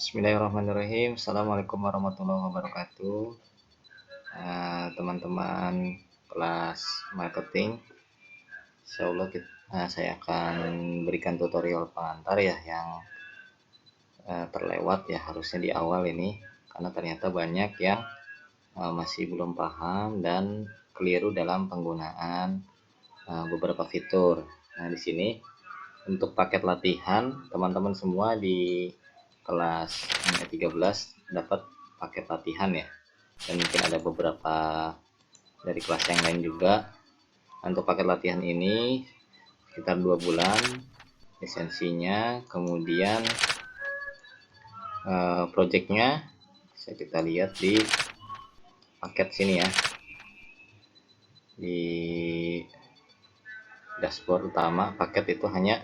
Bismillahirrahmanirrahim. Assalamualaikum warahmatullahi wabarakatuh. Teman-teman kelas marketing, Insya Allah saya akan berikan tutorial pengantar ya yang terlewat ya harusnya di awal ini, karena ternyata banyak yang masih belum paham dan keliru dalam penggunaan beberapa fitur. Nah, di sini untuk paket latihan teman-teman semua di kelas 13 dapat paket latihan ya, dan mungkin ada beberapa dari kelas yang lain juga. Untuk paket latihan ini sekitar 2 bulan lisensinya, kemudian projectnya kita lihat di paket sini ya, di dashboard utama. Paket itu hanya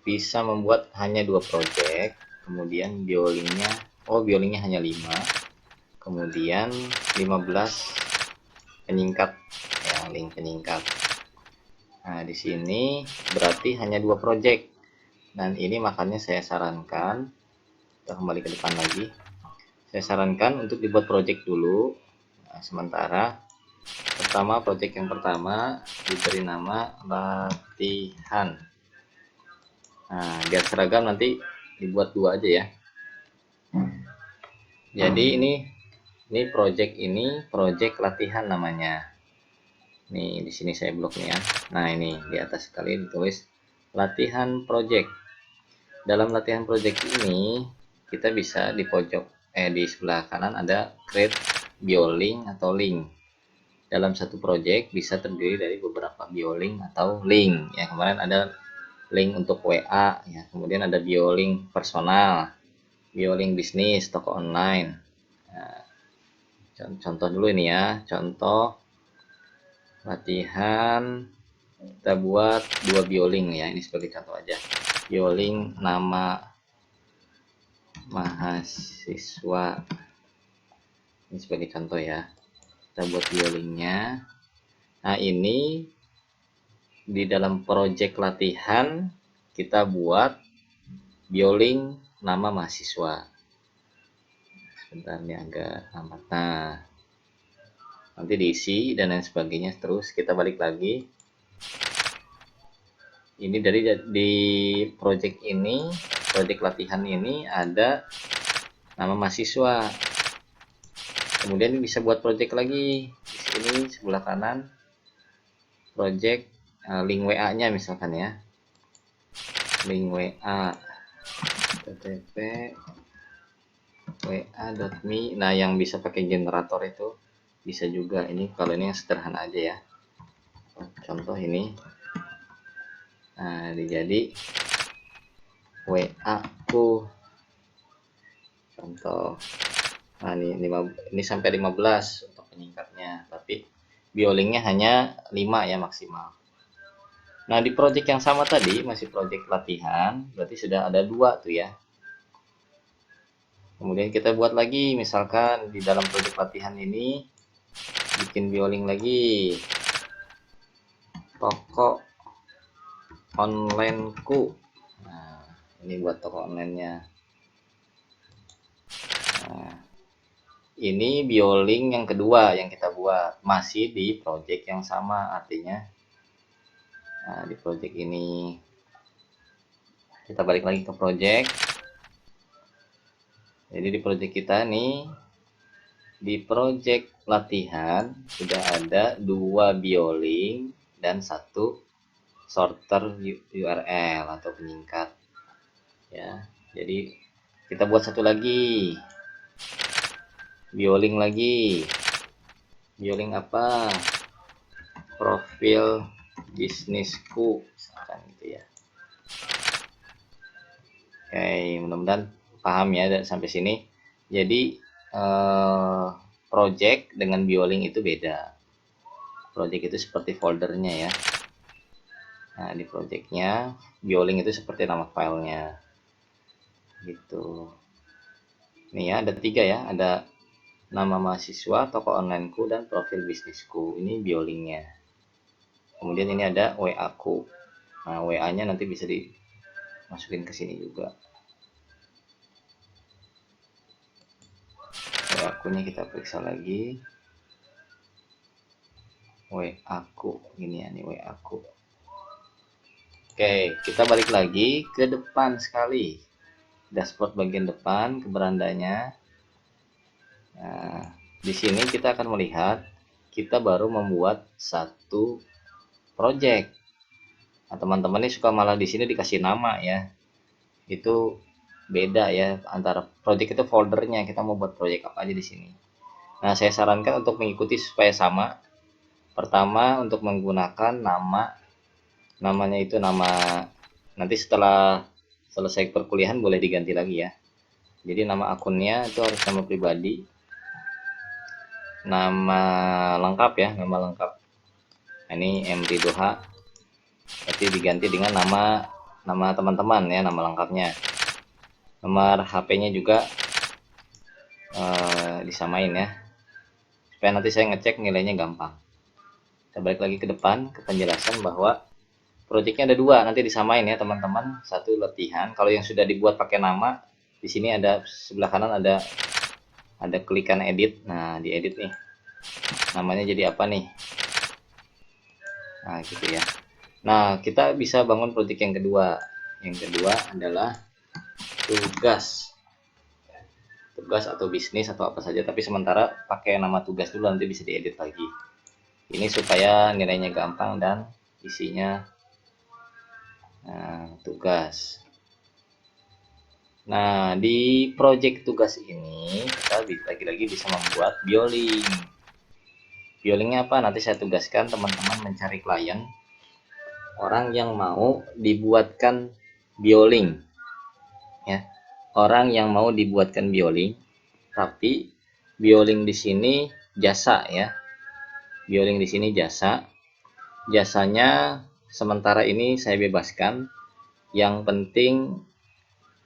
bisa membuat hanya 2 project, kemudian biolingnya hanya 5, kemudian 15 penyingkat ya, link penyingkat. Nah, di sini berarti hanya 2 project, dan ini makanya saya sarankan, kita kembali ke depan lagi, saya sarankan untuk dibuat project dulu. Nah, sementara project yang pertama diberi nama latihan. Nah, biar seragam nanti dibuat 2 aja ya. Jadi ini project latihan namanya. Nih di sini saya blok nih ya. Nah, ini di atas sekali ditulis latihan project. Dalam latihan project ini kita bisa di pojok di sebelah kanan ada create biolink atau link. Dalam satu project bisa terdiri dari beberapa biolink atau link. Ya, kemarin ada link untuk WA ya, kemudian ada biolink personal, biolink bisnis, toko online. Nah, contoh dulu ini ya, contoh latihan kita buat 2 biolink ya, ini sebagai contoh aja. Biolink nama mahasiswa, ini sebagai contoh ya, kita buat biolinknya. Nah, ini di dalam project latihan kita buat biolink nama mahasiswa. Sebentar, ini agak lambat. Nah, nanti diisi dan lain sebagainya. Terus kita balik lagi, ini di project ini, project latihan ini ada nama mahasiswa. Kemudian bisa buat project lagi di sini sebelah kanan, project link WA-nya misalkan ya, link WA http wa.me. Nah, yang bisa pakai generator itu bisa juga. Ini kalau ini yang sederhana aja ya, contoh ini. Nah, jadi WA ku contoh. Nah, ini sampai 15 untuk penyingkatnya, tapi biolinknya hanya 5 ya maksimal. Nah, di project yang sama tadi masih project latihan, berarti sudah ada 2 tuh ya. Kemudian kita buat lagi, misalkan di dalam project latihan ini bikin biolink lagi, toko online ku. Nah, ini buat toko online-nya. Nah, ini biolink yang kedua yang kita buat, masih di project yang sama, artinya di project ini kita balik lagi ke project. Jadi di project kita nih, di project latihan sudah ada 2 biolink dan 1 sorter URL atau penyingkat ya. Jadi kita buat satu lagi, biolink lagi. Biolink apa? Profil bisnisku misalkan gitu ya. Oke, mudah-mudahan paham ya sampai sini. Jadi project dengan biolink itu beda. Project itu seperti foldernya ya. Nah, di projectnya biolink itu seperti nama filenya gitu. Nih ya, ada 3 ya, ada nama mahasiswa, toko onlineku, dan profil bisnisku. Ini biolinknya. Kemudian ini ada WA ku. Nah, WA nya nanti bisa dimasukin ke sini juga. akunnya kita periksa lagi. Aku gini ya nih, aku. Oke, kita balik lagi ke depan sekali. Dashboard bagian depan ke berandanya. Nah, di sini kita akan melihat kita baru membuat satu project. Nah, teman-teman ini suka malah di sini dikasih nama ya. Itu beda ya, antara project itu foldernya, kita mau buat project apa aja di sini. Nah, saya sarankan untuk mengikuti supaya sama. Pertama, untuk menggunakan namanya itu nama, nanti setelah selesai perkuliahan boleh diganti lagi ya. Jadi nama akunnya itu harus nama pribadi, nama lengkap ya, nama lengkap. Nah, ini MD Doha, berarti diganti dengan nama teman-teman ya, nama lengkapnya. Nomor HP-nya juga disamain ya, supaya nanti saya ngecek nilainya gampang. Kita balik lagi ke depan ke penjelasan bahwa projectnya ada dua, nanti disamain ya teman-teman. Satu latihan, kalau yang sudah dibuat pakai nama, di sini ada sebelah kanan ada klikan edit. Nah, di edit nih, namanya jadi apa nih? Nah, gitu ya. Nah, kita bisa bangun project yang kedua. Yang kedua adalah tugas atau bisnis atau apa saja, tapi sementara pakai nama tugas dulu, nanti bisa diedit lagi. Ini supaya nilainya gampang dan isinya tugas. Nah, di project tugas ini kita lagi-lagi bisa membuat bioling. Biolingnya apa? Nanti saya tugaskan teman-teman mencari klien orang yang mau dibuatkan bioling ya. Orang yang mau dibuatkan bioling, tapi bioling di sini jasa ya. Bioling di sini jasa. Jasanya sementara ini saya bebaskan. Yang penting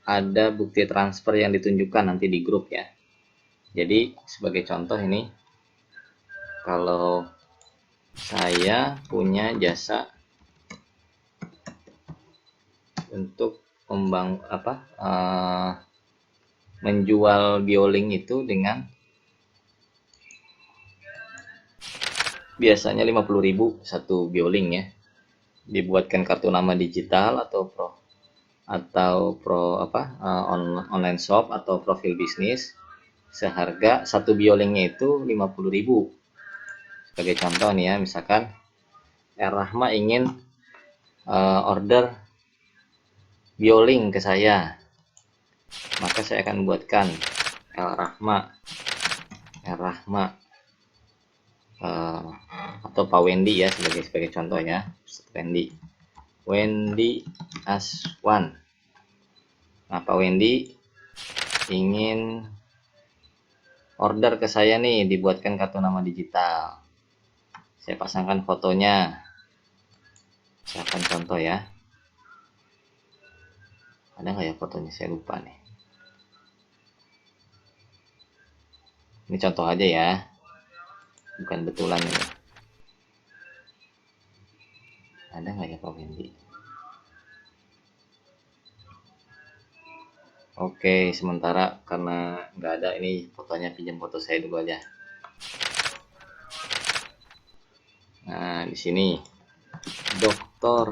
ada bukti transfer yang ditunjukkan nanti di grup ya. Jadi sebagai contoh ini, kalau saya punya jasa untuk menjual bioling itu dengan biasanya 50.000 satu bioling ya. Dibuatkan kartu nama digital atau online shop atau profil bisnis, seharga satu biolingnya itu 50.000. Sebagai contoh nih ya, misalkan Rahma ingin order bioling ke saya, maka saya akan buatkan Rahma atau Pak Wendy ya, sebagai contoh ya. Wendy Aswan. Nah, Pak Wendy ingin order ke saya nih, dibuatkan kartu nama digital. Saya pasangkan fotonya. Misalkan contoh ya. Ada nggak ya fotonya? Saya lupa nih. Ini contoh aja ya. Bukan betulan ini. Ada nggak ya Pak Wendy? Oke, sementara karena nggak ada, ini fotonya pinjam foto saya dulu aja. Nah, di sini dokter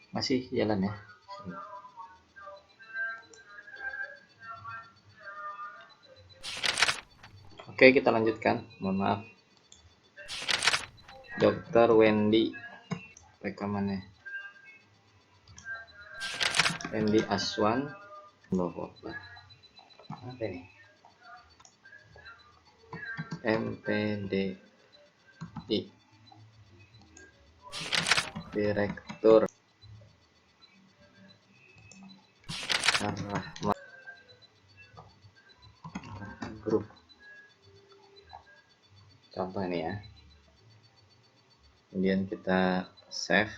masih jalan ya. Oke, kita lanjutkan. Mohon maaf. Dokter Wendy, rekamannya. Wendy Aswan. Apa ini? MPDI. Direktur Rahma Group. Contoh ini ya. kemudian kita save.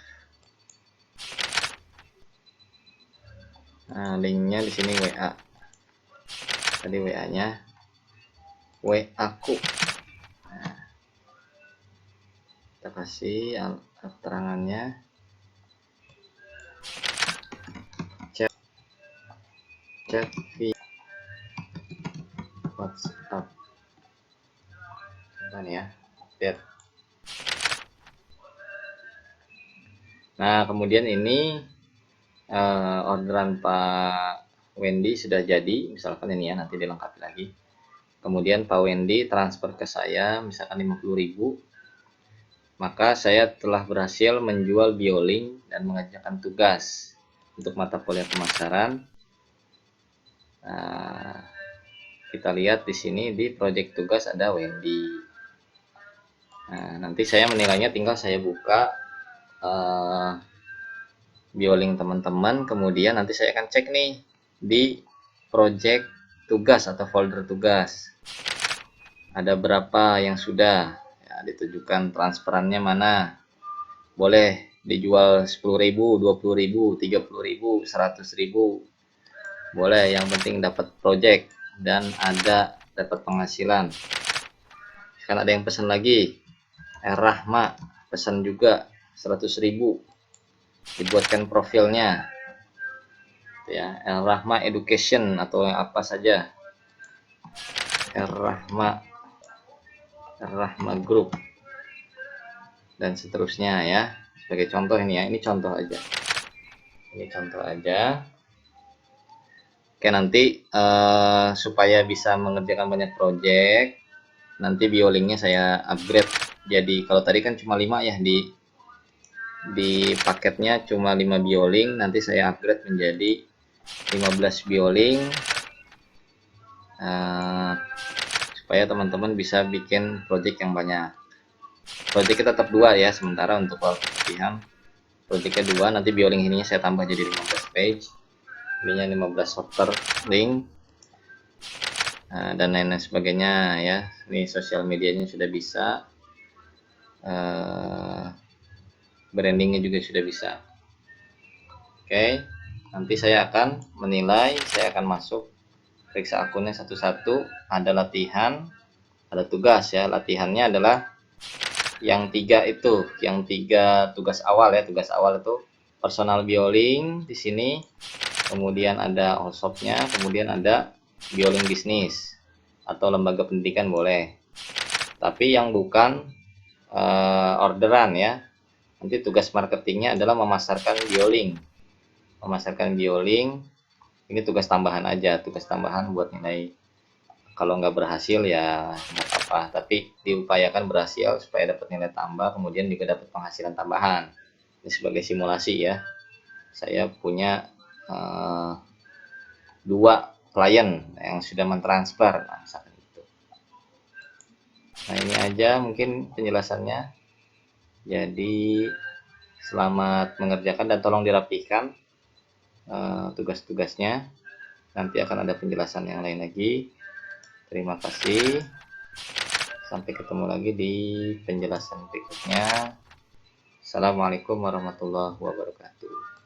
Nah, linknya di sini WA. Tadi WA-nya aku. Nah, kita kasih keterangannya. Chat via WhatsApp. Apa nih ya? Update. Nah, kemudian ini orderan Pak Wendy sudah jadi, misalkan ini ya, nanti dilengkapi lagi. Kemudian Pak Wendy transfer ke saya misalkan 50.000, maka saya telah berhasil menjual bioling dan mengerjakan tugas untuk mata kuliah pemasaran. Nah, kita lihat di sini di project tugas ada Wendy. Nah, nanti saya menilainya tinggal saya buka bioling teman-teman, kemudian nanti saya akan cek nih di project tugas atau folder tugas ada berapa yang sudah ya, ditujukan transferannya mana, boleh dijual 10.000, 20.000, 30.000, 100.000, boleh, yang penting dapat project dan ada dapat penghasilan. Kan ada yang pesan lagi, Rahma pesan juga 100.000, dibuatkan profilnya ya, Rahma Education atau apa saja, Rahma Group dan seterusnya ya. Sebagai contoh ini ya, ini contoh aja. Oke, nanti supaya bisa mengerjakan banyak project, nanti biolingnya saya upgrade. Jadi kalau tadi kan cuma 5 ya, di paketnya cuma 5 bioling, nanti saya upgrade menjadi 15 bioling supaya teman-teman bisa bikin project yang banyak. Projectnya tetap 2 ya sementara untuk pelatihan. Projectnya 2, nanti bioling ininya saya tambah jadi 15 page, ininya 15 software link dan lain-lain sebagainya ya. Ini sosial medianya sudah bisa, brandingnya juga sudah bisa. Oke, nanti saya akan menilai, saya akan masuk periksa akunnya satu-satu. Ada latihan, ada tugas ya. Latihannya adalah yang 3 itu, yang 3 tugas awal ya. Tugas awal itu personal bioling di sini, kemudian ada all shopnya, kemudian ada bioling bisnis atau lembaga pendidikan boleh. Tapi yang bukan orderan ya. Nanti tugas marketingnya adalah memasarkan bioling. Ini tugas tambahan aja, tugas tambahan buat nilai. Kalau nggak berhasil ya nggak apa-apa, tapi diupayakan berhasil supaya dapat nilai tambah, kemudian juga dapat penghasilan tambahan. Ini sebagai simulasi ya. Saya punya 2 klien yang sudah mentransfer, nah, misalkan itu. Nah, ini aja mungkin penjelasannya. Jadi selamat mengerjakan dan tolong dirapihkan tugas-tugasnya. Nanti akan ada penjelasan yang lain lagi. Terima kasih. Sampai ketemu lagi di penjelasan berikutnya. Assalamualaikum warahmatullahi wabarakatuh.